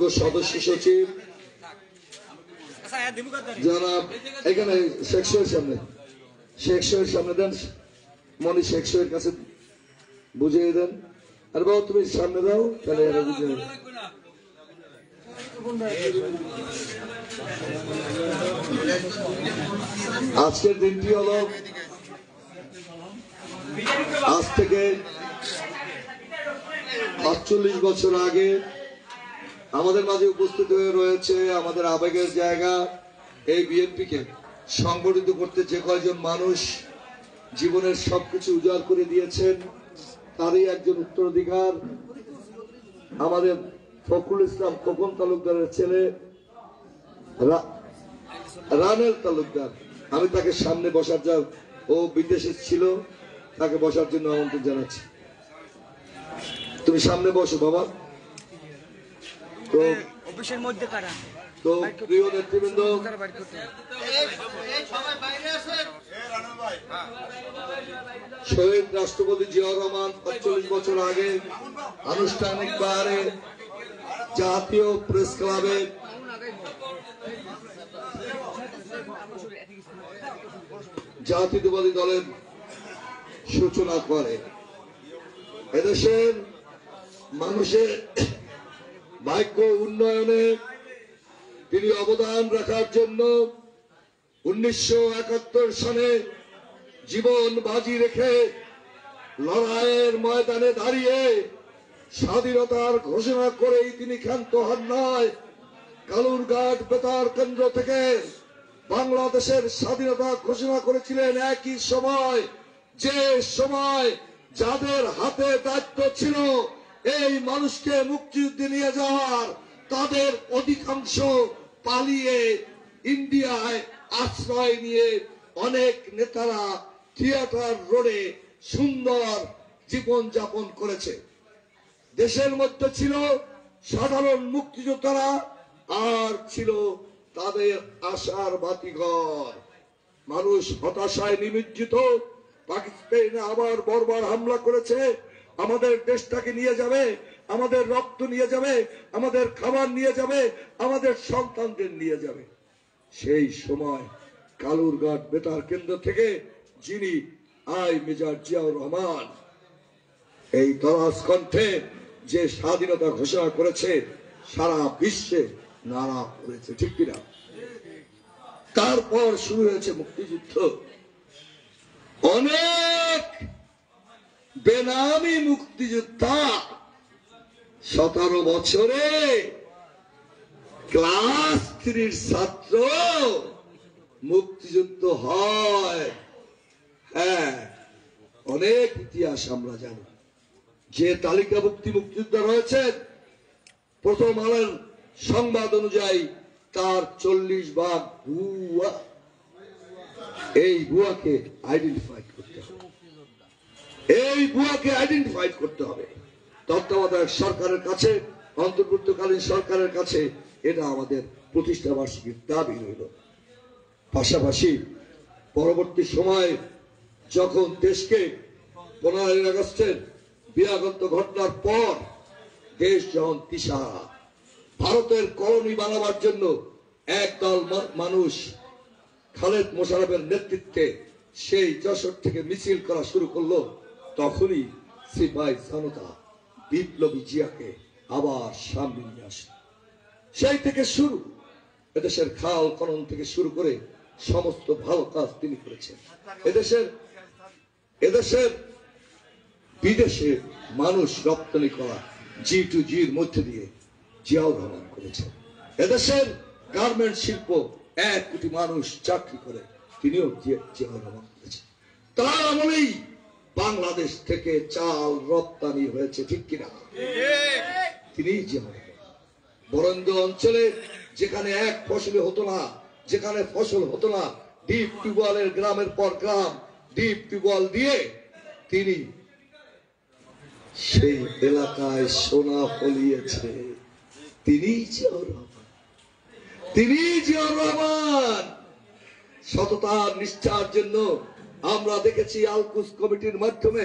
যোগ্য সদস্য সচিব যারা এখানে শেখ শোয়ের সামনে দেন, মনি শেখ শোয়ের কাছে বুঝিয়ে দেন। আর বাবু তুমি সামনে দাও, তাহলে এরা বুঝিয়ে দেবে। আজকের দিনটি হল আজ থেকে ৪৮ বছর আগে আমাদের মাঝে উপস্থিত হয়ে রয়েছে আমাদের আবেগের জায়গা এই বিএনপিকে সংগঠিত করতে যে কয়জন মানুষ জীবনের সবকিছু উজাড় করে দিয়েছেন, তারই একজন উত্তরাধিকার আমাদের ফখরুল ইসলাম খোকন তালুকদারের ছেলে রানেল তালুকদার। আমি তাকে সামনে বসার যা, ও বিদেশে ছিল, তাকে বসার জন্য আমন্ত্রণ জানাচ্ছি। তুমি সামনে বসো বাবা। তো অফিসের মধ্যে কারা, তো প্রিয় নেতৃবৃন্দ, শহীদ রাষ্ট্রপতি জিয়াউর রহমান ৪৫ বছর আগে আনুষ্ঠানিকভাবে জাতীয় প্রেস ক্লাবে জাতীয়তাবাদী দলের সূচনা করে। এদেশের মানুষের ভাগ্য উন্নয়নে তিনি অবদান রাখার জন্য ১৯৭১ সালে জীবন বাজি রেখে লড়াইয়ের ময়দানে দাঁড়িয়ে স্বাধীনতার ঘোষণা করেই তিনি ক্ষান্ত হন নয়। কালুরঘাট বেতার কেন্দ্র থেকে বাংলাদেশের স্বাধীনতা ঘোষণা করেছিলেন একই সময়, যে সময় যাদের হাতে দায়িত্ব ছিল এই মানুষকে মুক্তিযুদ্ধে নিয়ে যাওয়ার, তাদের অধিকাংশ পালিয়ে ইন্ডিয়ায় আশ্রয় নিয়ে অনেক নেতারা থিয়েটার রোডে সুন্দর জীবন যাপন করেছে। দেশের মধ্যে ছিল সাধারণ মুক্তিযোদ্ধারা, আর ছিল তাদের আশার বাতিঘর। মানুষ হতাশায় নিমজ্জিত। পাকিস্তানে আবার বর্বর হামলা করেছে, আমাদের দেশটাকে নিয়ে যাবে, আমাদের রক্ত নিয়ে যাবে, আমাদের খাবার নিয়ে যাবে, আমাদের সন্তানদের নিয়ে যাবে। সেই সময় কালুরঘাট বেতার কেন্দ্র থেকে যিনি মেজর জিয়াউর রহমান এই দরাজ কণ্ঠে যে স্বাধীনতা ঘোষণা করেছে, সারা বিশ্বে নাড়া পড়েছে, ঠিক কিনা? তারপর শুরু হয়েছে মুক্তিযুদ্ধ। অনেক বেনামি মুক্তিযোদ্ধা 17 বছরে ক্লাস 3 ছাত্র মুক্তিযুদ্ধ হয়। হ্যাঁ, অনেক ইতিহাস আমরা জানি। যে তালিকাভুক্ত মুক্তিযোদ্ধা রয়েছেন, প্রথম আলোর সংবাদ অনুযায়ী তার 40 ভাগ ভুয়া। এই ভুয়াকে আইডেন্টিফাই করতে হবে, এই ভুয়াকে আইডেন্টিফাই করতে হবে। তত্ত্বাবধায়ক সরকারের কাছে, অন্তর্বর্তীকালীন সরকারের কাছে এটা আমাদের প্রতিষ্ঠা বার্ষিকীর দাবি রইল। পাশাপাশি পরবর্তী সময়ে যখন দেশকে 15 আগস্টের বিরাগত ঘটনার পর দেশ যখন দিশাহারা, ভারতের কলোনি বানাবার জন্য একদল মানুষ খালেদ মোশাররফের নেতৃত্বে সেই যশোর থেকে মিছিল করা শুরু করলো, তখনই সিপাহী জনতা বিপ্লবী জিয়াকে আবার সামনে নিয়ে আসে। সেই থেকে শুরু, এদেশের খাল খনন থেকে শুরু করে সমস্ত ভালো কাজ তিনি করেছেন। এদেশের বিদেশে মানুষ রপ্তানি করা G2G'র মধ্যে দিয়ে জিয়াউর রহমান করেছেন। এদেশের গার্মেন্ট শিল্প 1 কোটি মানুষ চাকরি করে, তিনিও জিয়াউর রহমান করেছেন। তার আমলেই বাংলাদেশ থেকে চাল রপ্তানি হয়েছে, ঠিক কিনা? তিনি জিয়াউর রহমান। বরেন্দ্র অঞ্চলে যেখানে এক ফসলে হতো না, যেখানে ফসল হতো না, ডিপ টিউবওয়েলের গ্রামের পর গ্রাম ডিপ টিউবওয়েল দিয়ে তিনি সেই এলাকায় সোনা ফলিয়েছে। তিনি জিয়াউর রহমান, তিনি জিয়াউর রহমান। সততার নিষ্ঠার জন্য আমরা দেখেছি আলকুস কমিটির মাধ্যমে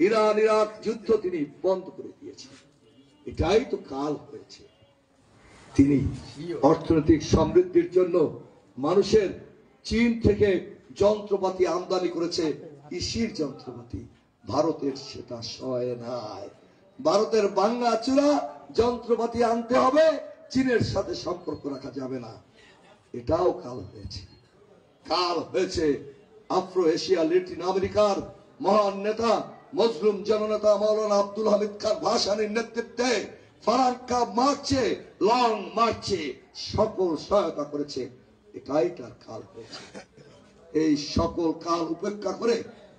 ইরান ইরাক যুদ্ধ তিনি বন্ধ করে দিয়েছেন। এটাই তো কাল হয়েছে। তিনি অর্থনৈতিক সমৃদ্ধির জন্য মানুষের চীন থেকে যন্ত্রপাতি আমদানি করেছে, কৃষির যন্ত্রপাতি। ভারতের সেটা সয় নাই। ভারতের ভাঙা চূড়া যন্ত্রপাতি আনতে হবে, চীনের সাথে সম্পর্ক রাখা যাবে না। এটাও কাল হয়েছে। কাল হয়েছে আফ্রো এশিয়া ল্যাটিন আমেরিকার মহান নেতা মজলুম জননেতা মাওলানা আব্দুল হামিদ খান ভাসানীর নেতৃত্বে ফারাক্কা মার্চে, লং মার্চে সকল সহায়তা করেছে। এটাই তার কাল হয়েছে। এই সকল কাল উপেক্ষা করে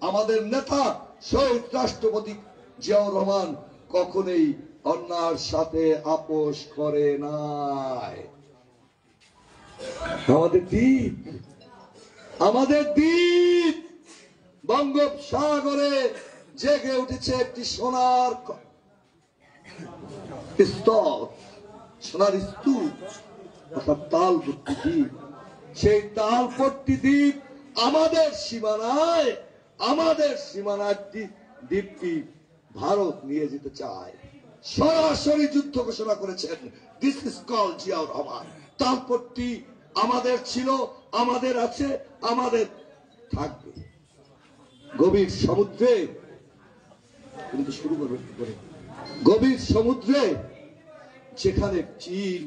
আমাদের নেতা শহীদ রাষ্ট্রপতি জিয়াউর রহমান কখনোই অন্যায়ের সাথে আপোষ করে নাই। আমাদের দ্বীপ বঙ্গোপসাগরে জেগে উঠেছে একটি সোনার স্তর, সোনার স্তূপ, অর্থাৎ তালপট্টি দ্বীপ। সেই তালপট্টি দ্বীপ আমাদের সীমানায় দ্বীপটি ভারত নিয়ে যেতে চায়। সরাসরি যুদ্ধ ঘোষণা করেছেন this is call Ziaur Rahman. Talpatti আমাদের ছিল, আমাদের আছে, আমাদের থাকবে। গভীর সমুদ্রে, কিন্তু শুরু করবে কি করে? গভীর সমুদ্রে যেখানে চীন,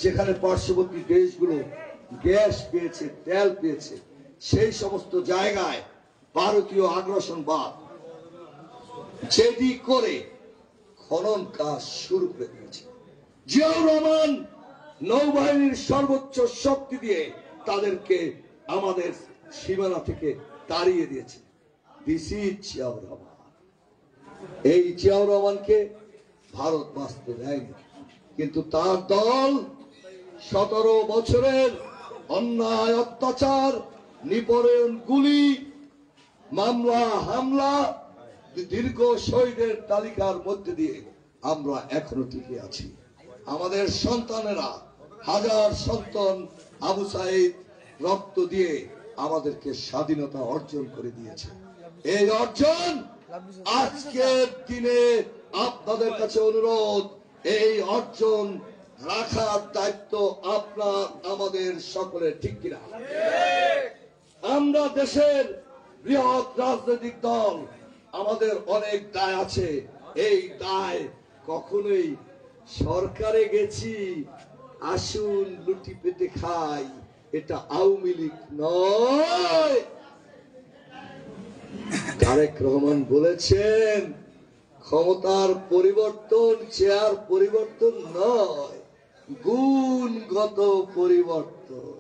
যেখানে পার্শ্ববর্তী দেশগুলো গ্যাস পেয়েছে, তেল পেয়েছে, সেই সমস্ত জায়গায় ভারতীয় আগ্রাসনবাদ জেদি করে খনন কাজ শুরু করে দিয়েছে। জিয়াউর রহমান নৌবাহিনীর সর্বোচ্চ শক্তি দিয়ে তাদেরকে আমাদের সীমানা থেকে তাড়িয়ে দিয়েছে। This is Ziaur Rahman. এই জিয়াউর রহমানকে ভারত বাঁচতে দেয়নি, কিন্তু তার দল 17 বছরের অন্যায়, অত্যাচার, নিপীড়ন, গুলি, মামলা, হামলা, দীর্ঘ শহীদের তালিকার মধ্যে দিয়ে আমরা এখনো টিকে আছি। আমাদের সন্তানেরা, হাজার সন্তান আবু সাইদ রক্ত দিয়ে আমাদেরকে স্বাধীনতা অর্জন করে দিয়েছে। এই অর্জন আজকের দিনে আপনাদের কাছে অনুরোধ, এই অর্জন রাখার দায়িত্ব আপনার আমাদের সকলের, ঠিক কিনা? আমরা দেশের বৃহৎ রাজনৈতিক দল, আমাদের অনেক দায় আছে। এই দায় কখনোই সরকারে গেছি আসুন লুটি পেটে খাই, এটা আওয়ামী লীগ নয়। তারেক রহমান বলেছেন ক্ষমতার পরিবর্তন চেয়ার পরিবর্তন নয়, গুণগত পরিবর্তন।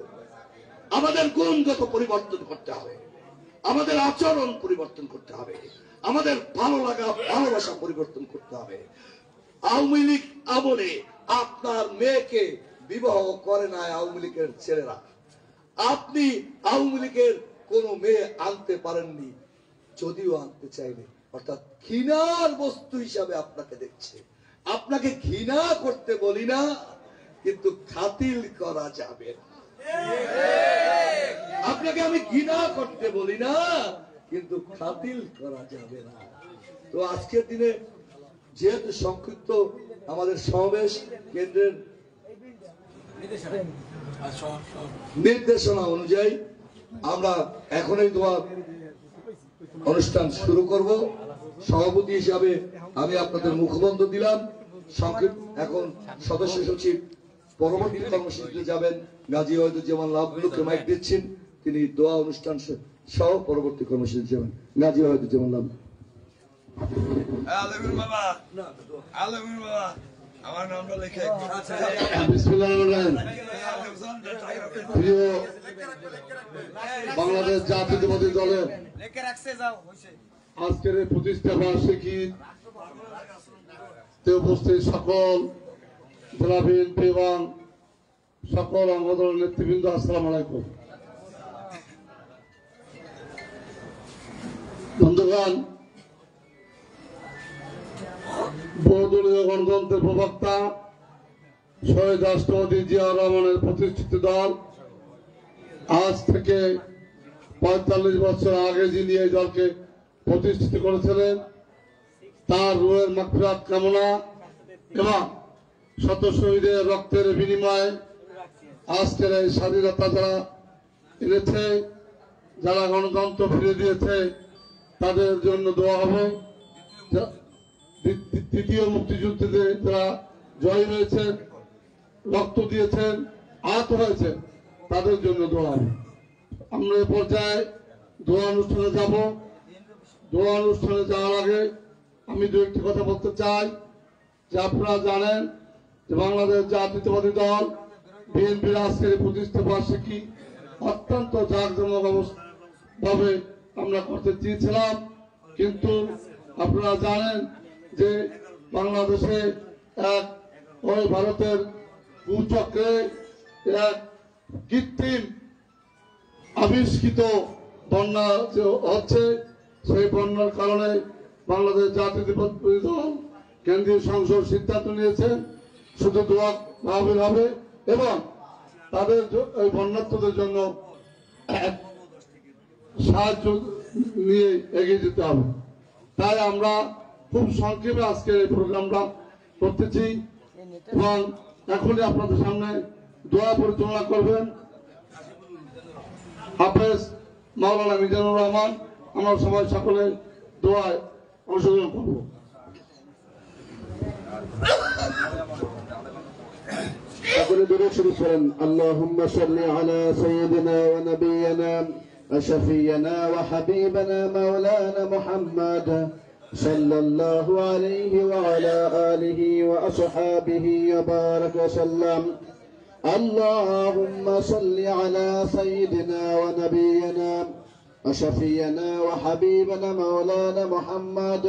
আমাদের গুণগত পরিবর্তন করতে হবে, আমাদের আচরণ পরিবর্তন করতে হবে, আমাদের ভালো লাগা ভালোবাসা পরিবর্তন করতে হবে। আওয়ামী লীগ আমলে আপনার মেয়েকে বিবাহ করে নাই আওয়ামী লীগের ছেলেরা, আপনি আওয়ামী লীগের কোন মেয়ে আনতে পারেননি, যদিও আনতে চাইলে, অর্থাৎ ঘৃণার বস্তু হিসাবে আপনাকে দেখছে। আপনাকে ঘৃণা করতে বলি না, কিন্তু খাতিল করা যাবে না। আপনাকে আমি ঘৃণা করতে বলি না, কিন্তু খাতিল করা যাবে না। তো আজকের দিনে যেহেতু সংক্ষিপ্ত আমাদের সমাবেশ, কেন্দ্রের নির্দেশনা অনুযায়ী আমরা এখনই দোয়া অনুষ্ঠান শুরু করব। সভাপতি হিসাবে আমি আপনাদের মুখবন্ধ দিলাম। সংক্ষিপ্ত এখন সদস্য সচিব পরবর্তী কর্মসূচিতে যাবেন, গাজী ওয়াহিদুজ্জামান লাভলুকে মাইক দিচ্ছেন, তিনি দোয়া অনুষ্ঠান সহ পরবর্তী কর্মসূচি যাবেন। গাজী ওয়াহিদুজ্জামান লাভ। আমার নামটা লেখে প্রিয় বাংলাদেশ জাতীয়তাবাদী দলের আজকের এই প্রতিষ্ঠা বার্ষিকীতে উপস্থিত সকল জেলা বিএনপি এবং সকল অঙ্গদলের নেতৃবৃন্দ, আসসালামু আলাইকুম। বন্ধুগণ, বহুদলীয় গণতন্ত্রের প্রবক্তা শহীদ রাষ্ট্রপতি জিয়াউর রহমানের প্রতিষ্ঠিত দল আজ থেকে 45 বছর আগে যিনি এই দলকে প্রতিষ্ঠিত করেছিলেন, তার রুহের মাগফিরাত কামনা এবং শত শহীদের রক্তের বিনিময়ে আজকের এই স্বাধীনতা যারা এনেছে, যারা গণতন্ত্র ফিরে দিয়েছে, তাদের জন্য দোয়া হবে। তৃতীয় মুক্তিযুদ্ধে যারা জয় হয়েছেন, রক্ত দিয়েছেন, আহত হয়েছেন, তাদের জন্য দোয়া হবে। আমরা এ পর্যায়ে দোয়া অনুষ্ঠানে যাব। দোয়া অনুষ্ঠানে যাওয়ার আগে আমি দু একটি কথা বলতে চাই যে আপনারা জানেন যে বাংলাদেশ জাতীয়তাবাদী দল বিএনপির আজকের প্রতিষ্ঠা বার্ষিকী অত্যন্ত জাঁকজমক ভাবে আমরা করতে চেয়েছিলাম, কিন্তু আপনারা জানেন যে বাংলাদেশে এক ওই ভারতের কুচক্রে এক কৃত্রিম আবিষ্কৃত বন্যা যে হচ্ছে, সেই বন্যার কারণে বাংলাদেশ জাতীয়তাবাদী দল কেন্দ্রীয় সংসদ সিদ্ধান্ত নিয়েছে শুধু দোয়া মাহফিল হবে এবং তাদের ওই বন্যার্থদের জন্য সাহায্য নিয়ে এগিয়ে যেতে হবে। তাই আমরা খুব সংক্ষেপে আজকে এই প্রোগ্রামটা করতেছি এবং এখনই আপনাদের সামনে দোয়া পরিচালনা করবেন হাফেজ মাওলানা মিজানুর রহমান। আমরা সবাই সকলে দোয়ায় অংশগ্রহণ করব। সকলে দূরে শুরু করেন। আল্লাহুম্মা সাল্লি আলা সাইয়্যিদিনা ওয়া নাবিয়িনা ওয়া শাফিয়িনা ওয়া হাবিবানা মাওলানা মুহাম্মদ সাল্লাল্লাহু আলাইহি ওয়া আলা আলিহি ওয়া আসহাবিহি ওয়া বারাক ওয়া সাল্লাম। আল্লাহুম্মা সাল্লি আলা সাইয়্যিদিনা ওয়া নাবিয়িনা ওয়া শাফিয়িনা ওয়া হাবিবানা মাওলানা মুহাম্মদ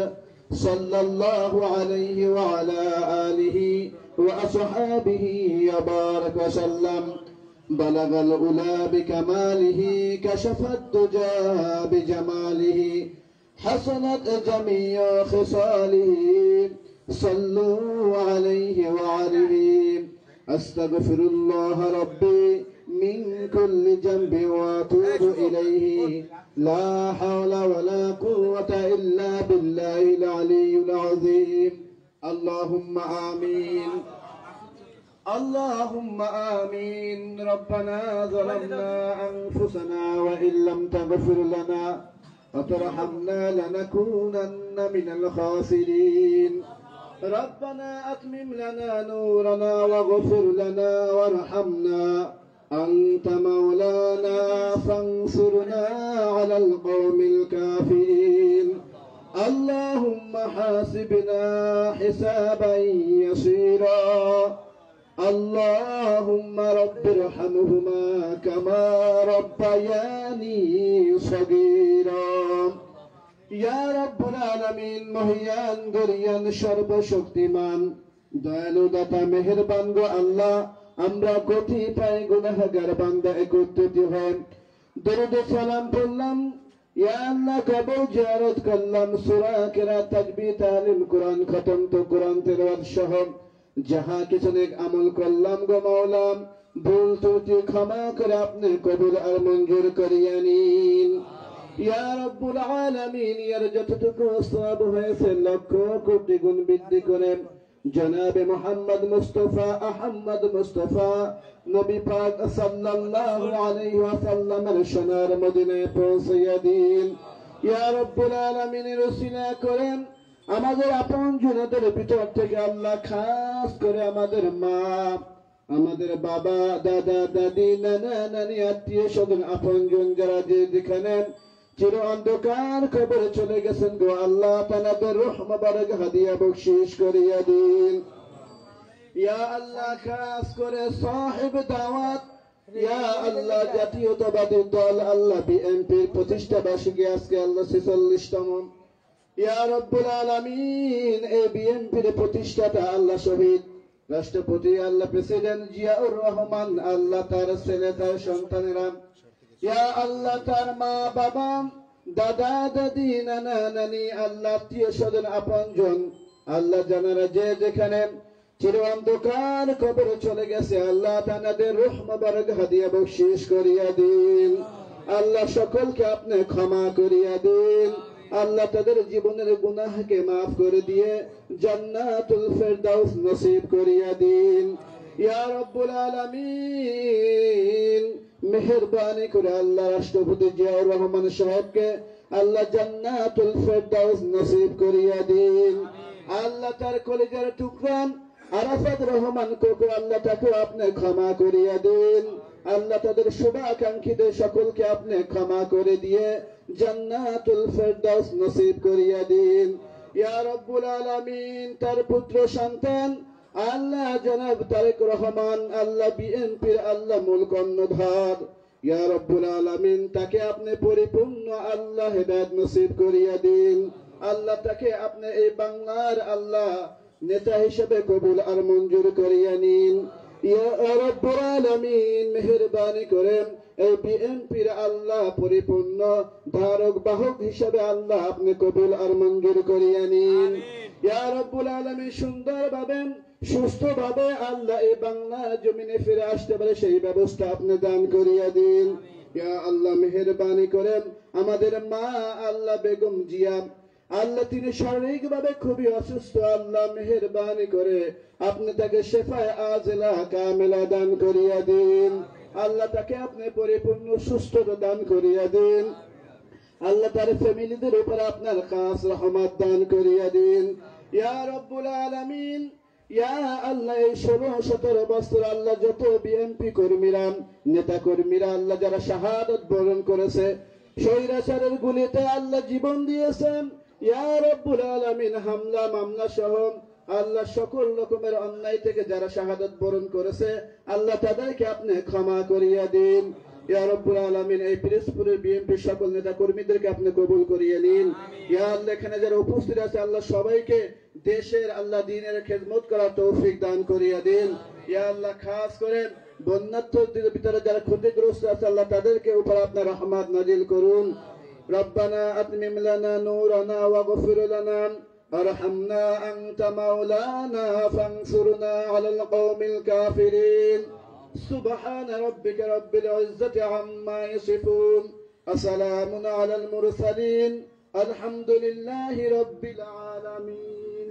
সাল্লাল্লাহু আলাইহি ওয়া আলা আলিহি وأصحابه يبارك وسلم. بلغ العلا بكماله كشف الدجى بجماله حسنت جميع خصاله صلوا عليه وعليه. أستغفر الله ربي من كل جنب وأتوب إليه. لا حول ولا قوة إلا بالله العلي العظيم. اللهم آمين اللهم آمين. ربنا ظلمنا أنفسنا وإن لم تغفر لنا وترحمنا لنكونن من الخاسرين. ربنا أتمم لنا نورنا واغفر لنا وارحمنا. أنت مولانا فانصرنا على القوم الكافرين. اللهم حاسبنا حسابا يسيرا. اللهم رب ارحمهما كما ربياني صغيرا. يا رب العالمين মহিয়ান গরিয়ান সর্বশক্তিমান দয়ালু দাতা মেহেরবান গো আল্লাহ, আমরা কোটি পায় গুনাহগার বান্দা একত্রিত হয়ে দরুদ সালাম পড়লাম। ইয়া আল্লাহ কবর জিয়ারত করলাম, সূরা কিরাত তাকবীর তালিম কোরআন খতম তো কোরআন তেলাওয়াত সহ যাহা কিছু নেক আমল করলাম গো মাওলা, ভুল ত্রুটি ক্ষমা করে আপনি কবুল আর মঞ্জুর করিয়া নিন। ইয়া রাব্বুল আলামিন, ইয়ার যতটুকু সওয়াব হয়েছে লক্ষ কোটি গুণ বৃদ্ধি করে জনাবে মুহাম্মদ মুস্তাফা আহমদ মুস্তাফা নবী পাক সাল্লাল্লাহু আলাইহি ওয়াসাল্লামের সোনার মদিনায় পৌঁছাইয়া দিন। ইয়া রাব্বুল আলামিনের ওসিলা করেন আমাদের আপন জনদের ভিতর থেকে আল্লাহ খাস করে আমাদের মা, আমাদের বাবা, দাদা, দাদি, নানা, নানি, আত্মীয় স্বজন, আপন জন যারা যে যেখানে চির অন্ধকার কবরে চলে গেছেন গো আল্লাহ, তাদের রূহ মুবারক হাদিয়া বখশিশ করিয়া দিন। ইয়া আল্লাহ খাস করে সাহেব দাওয়াত, ইয়া আল্লাহ জাতীয়তাবাদী দল আল্লাহ বিএনপির প্রতিষ্ঠা বার্ষিকী আজকে আল্লাহ 46তম। ইয়া রাব্বুল আলামিন, এই বিএনপির প্রতিষ্ঠাতা আল্লাহ শহীদ রাষ্ট্রপতি আল্লাহ প্রেসিডেন্ট জিয়াউর রহমান, আল্লাহ তার ছেলে তার সন্তানেরা, ইয়া আল্লাহ তার মা বাবা, দাদা দাদি, নানা নানি, আল্লাহ আত্মীয় স্বজন আপনজন, আল্লাহ জানারা যে যেখানে চির অন্ধকার কবরে চলে গেছে আল্লাহ তাদের রূহ মুবারক হাদিয়া বখশিশ করিয়া দিন। আল্লাহ সকলকে আপনি ক্ষমা করিয়া দিন। আল্লাহ তাদের জীবনের গুনাহকে মাফ করে দিয়ে জান্নাতুল ফেরদাউস নসিব করিয়া দিন ইয়া রাব্বুল আলামিন। মেহেরবানি করে আল্লাহ রাষ্ট্রপতি জিয়াউর রহমান সাহেবকে আল্লাহ জান্নাতুল ফেরদাউস নসিব করিয়া দিন। আল্লাহ তার কলিজার টুকরা আরাফাত রহমান কোকো আল্লাহ তাকে আপনি ক্ষমা করিয়া দিন। আল্লাহ তাদের শুভাকাঙ্ক্ষীদের সকলকে আপনি ক্ষমা করে দিয়ে জান্নাতুল ফেরদাউস নসিব করিয়া দিন ইয়া রাব্বুল আলামিন। তার পুত্র সন্তান আল্লাহ জনাব তারেক রহমান আল্লাহ বিএনপির আল্লাহ মূল কর্ণধার ইয়া রাব্বুল আলামিন, তাকে আপনি পরিপূর্ণ আল্লাহ হেদায়েত নসিব করিয়া দিন। আল্লাহ তাকে আপনি এই বাংলার আল্লাহ নেতা হিসেবে কবুল আর মঞ্জুর করিয়া নিন ইয়া রাব্বুল আলামিন। মেহেরবানি করেন এই বিএনপির আল্লাহ পরিপূর্ণ ধারক বাহক হিসেবে আল্লাহ আপনি কবুল আর মঞ্জুর করিয়া নিন ইয়া রাব্বুল আলামিন। সুন্দরভাবে সুস্থভাবে আল্লাহ এই বাংলা জমিনে ফিরে আসতে পারে সেই ব্যবস্থা আপনি দান করিয়া দিন ইয়া আল্লাহ। মেহেরবানি করেন আমাদের মা আল্লাহ বেগম জিয়া আল্লাহ, তিনি শারীরিকভাবে খুবই অসুস্থ আল্লাহ, মেহেরবানি করে আপনি তাকে শেফায়ে আজলা কামিলা দান করিয়া দিন আল্লাহ। তাকে আপনি পরিপূর্ণ সুস্থতা দান করিয়া দিন আল্লাহ। তার ফ্যামিলিদের উপর আপনার খাস রহমত দান করিয়া দিন ইয়া রাব্বুল আলামিন। ইয়া আল্লাহ, এই 16-17 বছর আল্লাহ যত বিএনপি কর্মীরা নেতা কর্মীরা আল্লাহ যারা শাহাদাত বরণ করেছে, স্বৈরাচারের গুলিতে আল্লাহ জীবন দিয়েছেন ইয়া রাব্বুল আলামিন, হামলা মামলা সহ আল্লাহ সকল রকমের অন্যায় থেকে যারা শাহাদাত বরণ করেছে আল্লাহ তাদেরকে আপনি ক্ষমা করিয়া দিন ইয়া রাব্বুল আলামিন। এই পিরোজপুরের বিএনপি সকল নেতা কর্মীদেরকে আপনি কবুল করিয়ে নিন ইয়া আল্লাহ। এখানে যারা উপস্থিত আছে আল্লাহ সবাইকে দেশের আল্লাহ দ্বীনের খেদমত করার তৌফিক দান করিয়া দিন ইয়া আল্লাহ। খাস করে বন্যার্থদের ভিতরে যারা ক্ষতিগ্রস্ত আছে আল্লাহ তাদেরকে উপর আপনার রহমত নাজিল করুন। রব্বানা আতমিম লানা নূরানা ওয়াগফির লানা আরহামনা আনতা মাওলানা ফানসুরনা আলাল কওমিল কাফিরিন। سبحان ربك رب العزة عما يصفون وسلام على المرسلين الحمد لله رب العالمين।